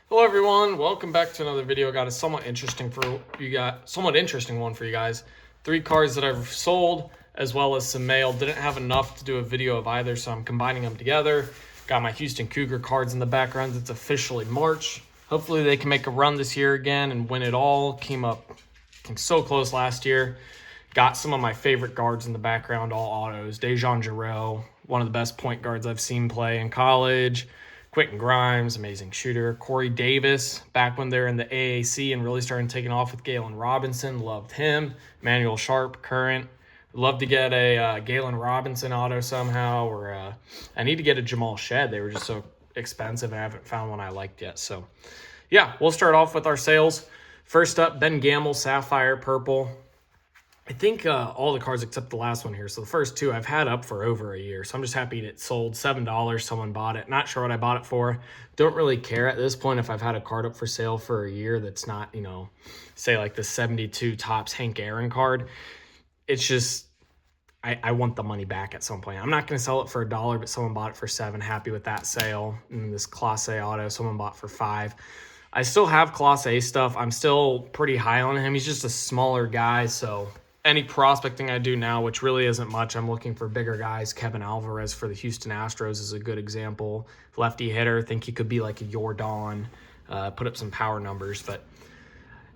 Hello everyone, welcome back to another video. Got a somewhat interesting one for you guys. 3 cards that I've sold as well as some mail. Didn't have enough to do a video of either, so I'm combining them together. Got my Houston Cougar cards in the background. It's officially March. Hopefully they can make a run this year again and win it all. Came so close last year. Got some of my favorite guards in the background, all autos. DeJon Jarreau, one of the best point guards I've seen play in college. Quentin Grimes, amazing shooter. Corey Davis, back when they're in the AAC and really starting taking off with Galen Robinson, loved him. Emmanuel Sharp, current. Love to get a Galen Robinson auto somehow, or I need to get a Jamal Shed. They were just so expensive, and I haven't found one I liked yet. So, yeah, we'll start off with our sales. First up, Ben Gamble, Sapphire Purple. I think all the cards except the last one here. So the first 2 I've had up for over a year. So I'm just happy it sold. $7, someone bought it. Not sure what I bought it for. Don't really care at this point if I've had a card up for sale for a year that's not, say like the 72 Topps Hank Aaron card. It's just, I want the money back at some point. I'm not going to sell it for $1, but someone bought it for $7. Happy with that sale. And this Class A auto, someone bought for $5. I still have Class A stuff. I'm still pretty high on him. He's just a smaller guy, so any prospecting I do now, which really isn't much, I'm looking for bigger guys. Kevin Alvarez for the Houston Astros is a good example. Lefty hitter, think he could be like a Jordan, put up some power numbers. But,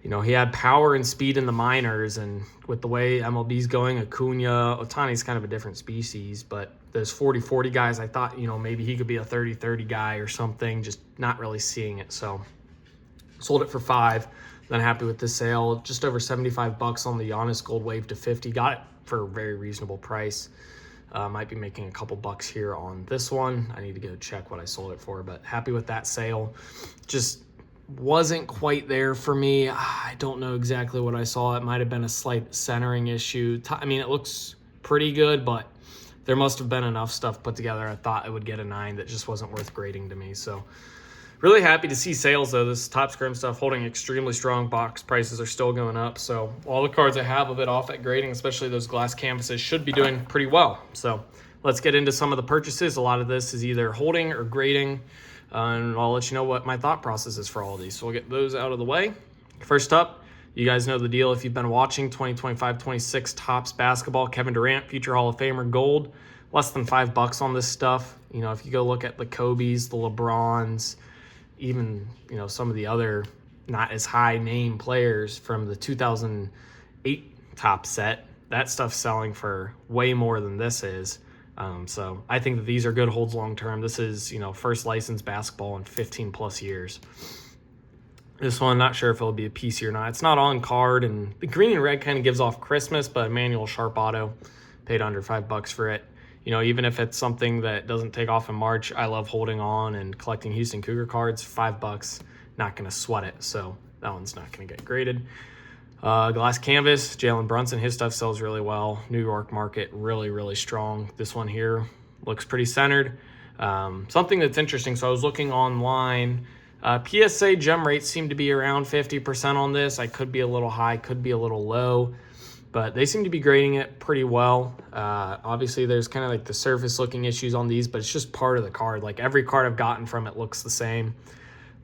he had power and speed in the minors, and with the way MLB's going, Acuna, Ohtani's kind of a different species, but those 40-40 guys, I thought, maybe he could be a 30-30 guy or something, just not really seeing it. So sold it for $5. Then happy with this sale. Just over $75 on the Giannis Gold Wave to 50. Got it for a very reasonable price. Might be making a couple bucks here on this one. I need to go check what I sold it for, but happy with that sale. Just wasn't quite there for me. I don't know exactly what I saw. It might have been a slight centering issue. I mean, it looks pretty good, but there must have been enough stuff put together. I thought it would get a 9 that just wasn't worth grading to me. So really happy to see sales, though. This Topps Chrome stuff holding extremely strong. Box prices are still going up. So all the cards I have a bit off at grading, especially those glass canvases, should be doing pretty well. So let's get into some of the purchases. A lot of this is either holding or grading. And I'll let you know what my thought process is for all of these. So we'll get those out of the way. First up, you guys know the deal if you've been watching. 2025-26 Topps basketball. Kevin Durant, future Hall of Famer, gold. Less than $5 on this stuff. If you go look at the Kobe's, the LeBrons, even some of the other not as high name players from the 2008 Topps set, that stuff's selling for way more than this is. So I think that these are good holds long term. This is first licensed basketball in 15 plus years. This one, not sure if it'll be a PC or not. It's not on card, and the green and red kind of gives off Christmas, but Emmanuel Sharp auto, paid under $5 for it. Even if it's something that doesn't take off in March, I love holding on and collecting Houston Cougar cards. $5, not going to sweat it. So that one's not going to get graded. Glass canvas, Jalen Brunson, his stuff sells really well. New York market, really, really strong. This one here looks pretty centered. Something that's interesting, so I was looking online. PSA gem rates seem to be around 50% on this. I could be a little high, could be a little low, but they seem to be grading it pretty well. Obviously, there's kind of like the surface looking issues on these, but it's just part of the card. Like every card I've gotten from it looks the same.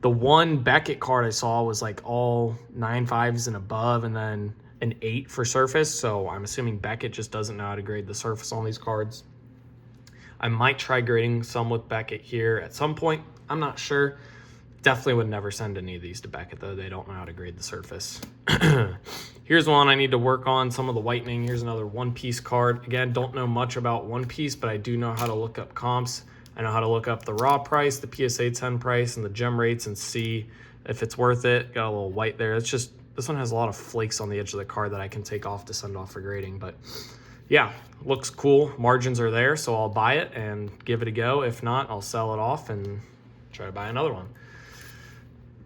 The one Beckett card I saw was like all 9.5s and above, and then an 8 for surface. So I'm assuming Beckett just doesn't know how to grade the surface on these cards. I might try grading some with Beckett here at some point. I'm not sure. Definitely would never send any of these to Beckett, though. They don't know how to grade the surface. Here's one I need to work on, some of the whitening. Here's another one-piece card. Again, don't know much about One Piece, but I do know how to look up comps. I know how to look up the raw price, the PSA 10 price, and the gem rates and see if it's worth it. Got a little white there. It's just, this one has a lot of flakes on the edge of the card that I can take off to send off for grading. But yeah, looks cool. Margins are there, so I'll buy it and give it a go. If not, I'll sell it off and try to buy another one.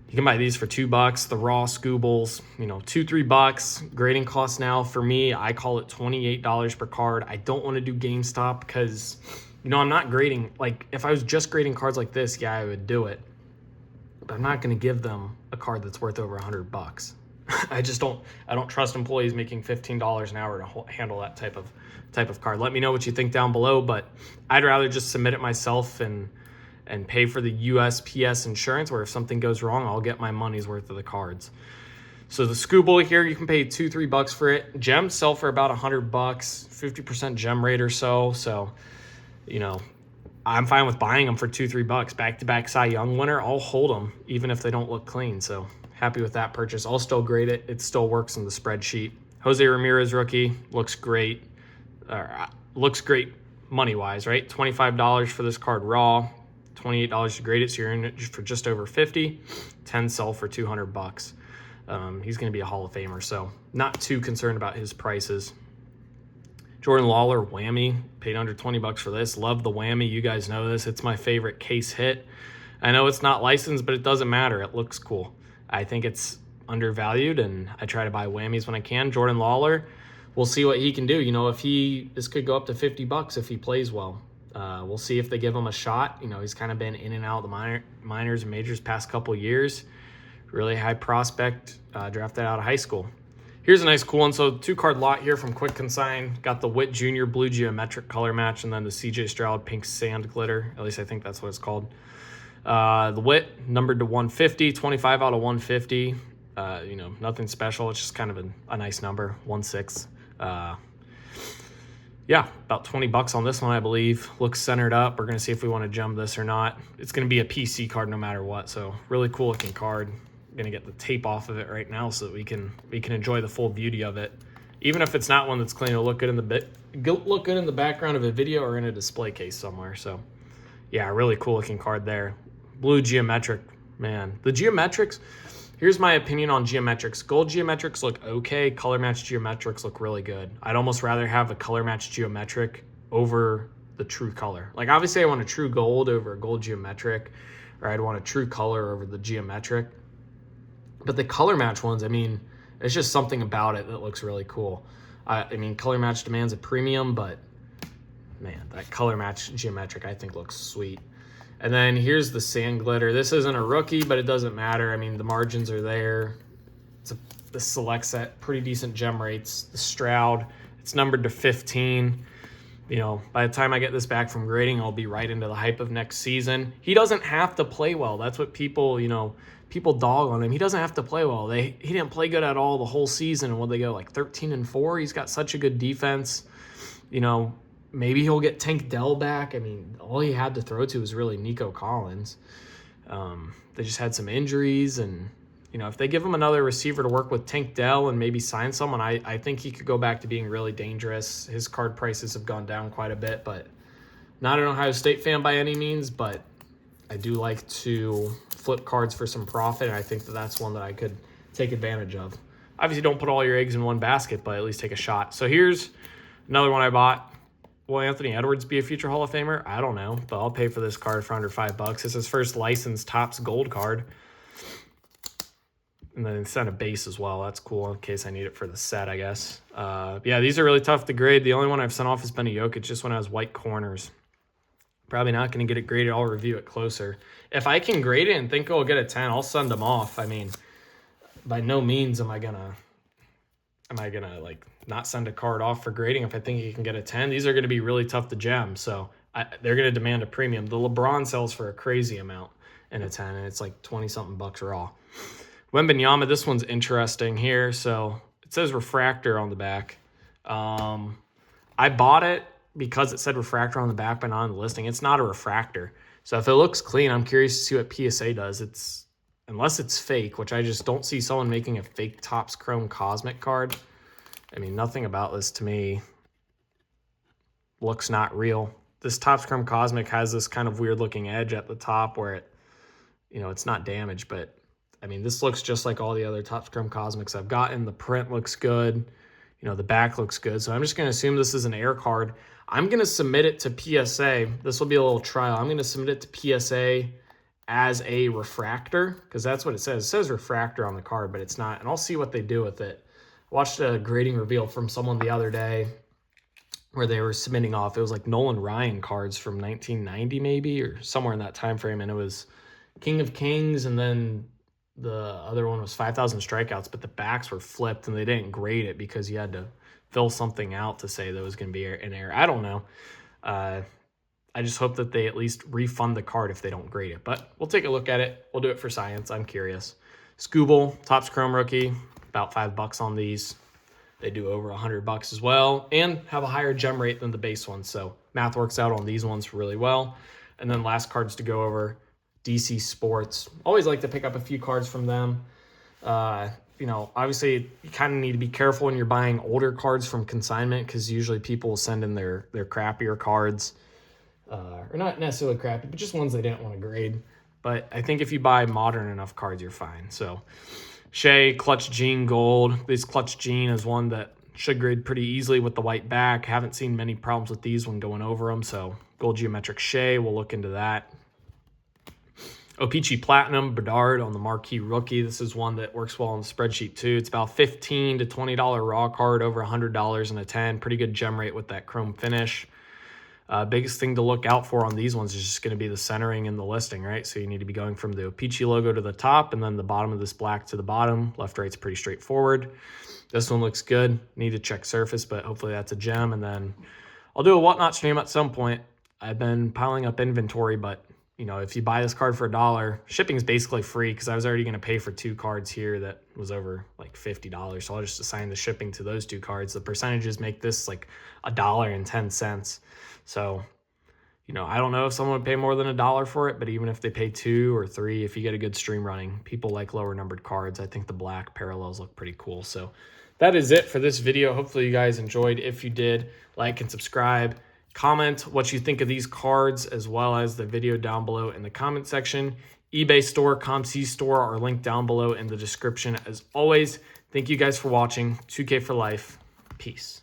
You can buy these for $2. The raw Scoobles, $2-3. Grading costs now for me, I call it $28 per card. I don't want to do GameStop because I'm not grading. Like if I was just grading cards like this, yeah, I would do it. But I'm not going to give them a card that's worth over $100. I don't trust employees making $15 an hour to handle that type of card. Let me know what you think down below, but I'd rather just submit it myself and and pay for the USPS insurance, where if something goes wrong, I'll get my money's worth of the cards. So the Skubal here, you can pay $2-3 for it. Gems sell for about $100, 50% gem rate or so. So, you know, I'm fine with buying them for $2-3. Back-to-back Cy Young winner, I'll hold them even if they don't look clean. So happy with that purchase. I'll still grade it. It still works in the spreadsheet. Jose Ramirez rookie, looks great. Looks great money-wise, right? $25 for this card raw, $28 to grade it, so you're in it for just over $50. 10 sell for $200. He's going to be a Hall of Famer, so not too concerned about his prices. Jordan Lawler, whammy, paid under $20 for this. Love the whammy. You guys know this. It's my favorite case hit. I know it's not licensed, but it doesn't matter. It looks cool. I think it's undervalued, and I try to buy whammies when I can. Jordan Lawler, we'll see what he can do. You know, this could go up to $50 if he plays well. We'll see if they give him a shot. You know, he's kind of been in and out of the minors and majors past couple years. Really high prospect, drafted out of high school. Here's a nice cool one. So 2-card lot here from Quick Consign. Got the Witt Jr. Blue Geometric color match, and then the CJ Stroud Pink Sand Glitter. At least I think that's what it's called. The Witt numbered to 150, 25 out of 150. You know, nothing special. It's just kind of a nice number, 1/6. Yeah, about $20 on this one, I believe. Looks centered up. We're going to see if we want to gem this or not. It's going to be a PC card no matter what, so really cool looking card. I'm going to get the tape off of it right now so that we can enjoy the full beauty of it. Even if it's not one that's clean, it'll look good in the background of a video or in a display case somewhere. So, yeah, really cool looking card there. Blue Geometric, man. The Geometrics, here's my opinion on Geometrics. Gold Geometrics look okay. Color match Geometrics look really good. I'd almost rather have a color match Geometric over the true color. Like, obviously I want a true gold over a gold Geometric, or I'd want a true color over the Geometric. But the color match ones, I mean, it's just something about it that looks really cool. I mean, color match demands a premium, but man, that color match Geometric I think looks sweet. And then here's the Sand Glitter. This isn't a rookie, but it doesn't matter. I mean, the margins are there. The select set, pretty decent gem rates. The Stroud, it's numbered to 15. You know, by the time I get this back from grading, I'll be right into the hype of next season. He doesn't have to play well. That's what people dog on him. He doesn't have to play well. He didn't play good at all the whole season. And when they go like 13-4, he's got such a good defense. You know, maybe he'll get Tank Dell back. I mean, all he had to throw to was really Nico Collins. They just had some injuries, and you know, if they give him another receiver to work with Tank Dell and maybe sign someone, I think he could go back to being really dangerous. His card prices have gone down quite a bit, but not an Ohio State fan by any means, but I do like to flip cards for some profit, and I think that that's one that I could take advantage of. Obviously, don't put all your eggs in one basket, but at least take a shot. So here's another one I bought. Will Anthony Edwards be a future Hall of Famer? I don't know, but I'll pay for this card for under $5. It's his first licensed Topps Gold card. And then send a base as well. That's cool in case I need it for the set, I guess. Yeah, these are really tough to grade. The only one I've sent off has been a Jokic, just when it has white corners. Probably not going to get it graded. I'll review it closer. If I can grade it and think it'll get a 10, I'll send them off. I mean, by no means am I gonna like not send a card off for grading if I think you can get a 10. These are going to be really tough to gem, so they're going to demand a premium. The LeBron sells for a crazy amount in a 10, and it's like 20-something bucks raw. Wembanyama, this one's interesting here. So it says refractor on the back. I bought it because it said refractor on the back, but not on the listing. It's not a refractor. So if it looks clean, I'm curious to see what PSA does. Unless it's fake, which I just don't see someone making a fake Topps Chrome Cosmic card. I mean, nothing about this to me looks not real. This Topps Chrome Cosmic has this kind of weird looking edge at the top where it's not damaged, but I mean, this looks just like all the other Topps Chrome Cosmics I've gotten. The print looks good. The back looks good. So I'm just going to assume this is an air card. I'm going to submit it to PSA. This will be a little trial. I'm going to submit it to PSA as a refractor because that's what it says. It says refractor on the card, but it's not. And I'll see what they do with it. I watched a grading reveal from someone the other day where they were submitting off. It was like Nolan Ryan cards from 1990 maybe or somewhere in that time frame. And it was King of Kings, and then the other one was 5,000 strikeouts, but the backs were flipped and they didn't grade it because you had to fill something out to say that was going to be an error. I don't know. I just hope that they at least refund the card if they don't grade it. But we'll take a look at it. We'll do it for science. I'm curious. Skubal, Topps Chrome rookie, about $5 on these. They do over $100 as well and have a higher gem rate than the base ones. So math works out on these ones really well. And then last cards to go over, DC Sports. Always like to pick up a few cards from them. You know, obviously you kind of need to be careful when you're buying older cards from consignment because usually people will send in their crappier cards. Or not necessarily crappy, but just ones they didn't want to grade. But I think if you buy modern enough cards, you're fine. So Shea, Clutch Gene Gold. This Clutch Gene is one that should grade pretty easily with the white back. Haven't seen many problems with these when going over them. So Gold Geometric Shea, we'll look into that. O-Pee-Chee Platinum, Bedard on the Marquee Rookie. This is one that works well on the spreadsheet too. It's about $15 to $20 raw card, over $100 in a 10. Pretty good gem rate with that chrome finish. Biggest thing to look out for on these ones is just going to be the centering and the listing, right? So you need to be going from the O-Pee-Chee logo to the top and then the bottom of this black to the bottom. Left, right's pretty straightforward. This one looks good. Need to check surface, but hopefully that's a gem. And then I'll do a whatnot stream at some point. I've been piling up inventory, but you know, if you buy this card for $1, shipping is basically free because I was already going to pay for 2 cards here that was over like $50. So I'll just assign the shipping to those 2 cards. The percentages make this like $1.10. So, you know, I don't know if someone would pay more than $1 for it, but even if they pay 2 or 3, if you get a good stream running, people like lower numbered cards. I think the black parallels look pretty cool. So that is it for this video. Hopefully you guys enjoyed. If you did, like and subscribe. Comment what you think of these cards as well as the video down below in the comment section. eBay store, ComC store are linked down below in the description as always. Thank you guys for watching. 2K for life. Peace.